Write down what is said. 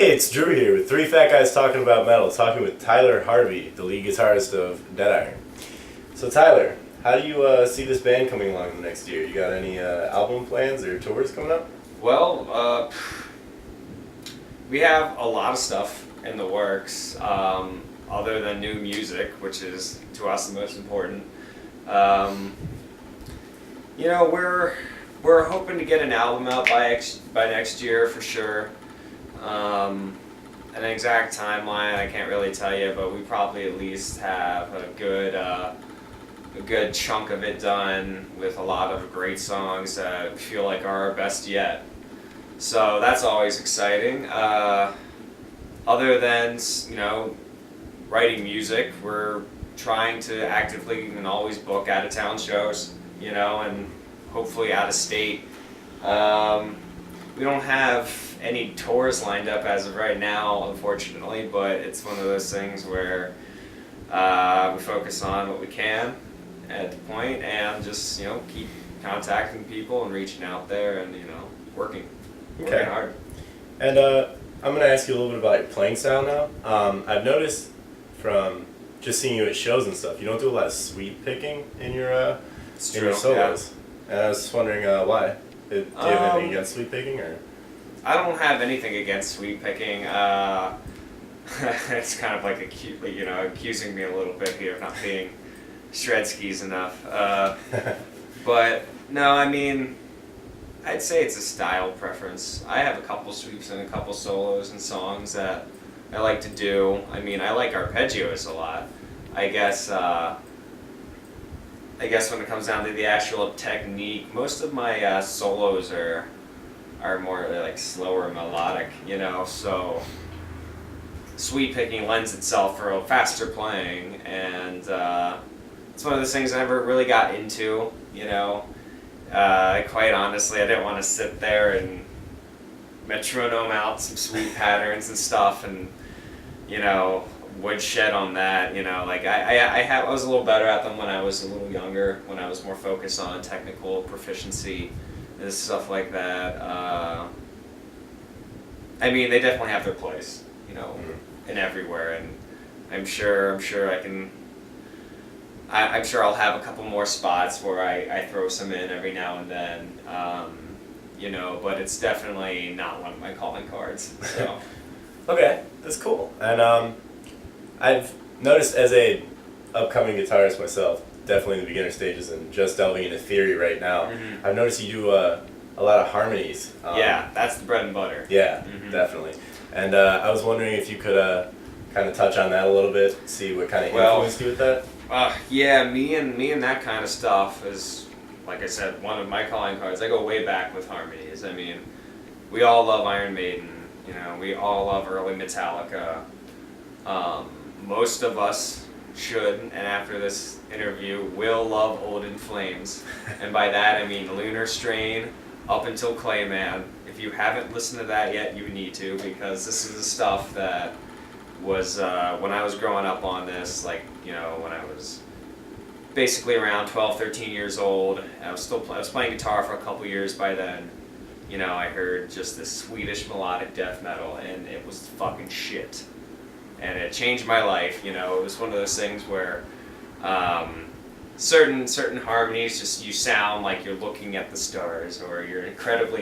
Hey, it's Drew here with Three Fat Guys Talking About Metal, talking with Tyler Harvey, the lead guitarist of Dead Iron. So Tyler, how do you see this band coming along the next year? You got any album plans or tours coming up? Well, we have a lot of stuff in the works, other than new music, which is to us the most important. We're hoping to get an album out by next year for sure. An exact timeline I can't really tell you, but we probably at least have a good chunk of it done with a lot of great songs that feel like are our best yet. So that's always exciting. Other than, writing music, we're trying to actively and always book out-of-town shows, and hopefully out-of-state. We don't have any tours lined up as of right now, unfortunately, but it's one of those things where we focus on what we can at the point and just, keep contacting people and reaching out there and, working hard. And I'm going to ask you a little bit about your playing style now. I've noticed from just seeing you at shows and stuff, you don't do a lot of sweep picking in your solos. Yeah. And I was just wondering why. Do you have anything against sweep picking, or? I don't have anything against sweep picking. It's kind of like accusing me a little bit here of not being shred skis enough. But no, I'd say it's a style preference. I have a couple sweeps and a couple solos and songs that I like to do. I like arpeggios a lot. I guess when it comes down to the actual technique, most of my solos are more like slower melodic, so sweep picking lends itself for a faster playing, and it's one of those things I never really got into, quite honestly, I didn't want to sit there and metronome out some sweep patterns and stuff and, woodshed on that, I was a little better at them when I was a little younger, when I was more focused on technical proficiency and stuff like that. They definitely have their place, and everywhere, and I'm sure I'll have a couple more spots where I throw some in every now and then, but it's definitely not one of my calling cards. So. Okay, that's cool. And I've noticed as a upcoming guitarist myself, definitely in the beginner stages and just delving into theory right now, Mm-hmm. I've noticed you do a lot of harmonies. Yeah, that's the bread and butter. Yeah, definitely. And I was wondering if you could kind of touch on that a little bit, see what kind of influenced you with that. Me and that kind of stuff is, like I said, one of my calling cards. I go way back with harmonies. We all love Iron Maiden. We all love early Metallica. Most of us should, and after this interview, will love Old In Flames. And by that I mean Lunar Strain up until Clayman. If you haven't listened to that yet, you need to, because this is the stuff that was, when I was growing up on this, when I was basically around 12, 13 years old. I was playing guitar for a couple years by then. I heard just this Swedish melodic death metal, and it was fucking shit. And it changed my life. It was one of those things where certain harmonies, just you sound like you're looking at the stars, or you're incredibly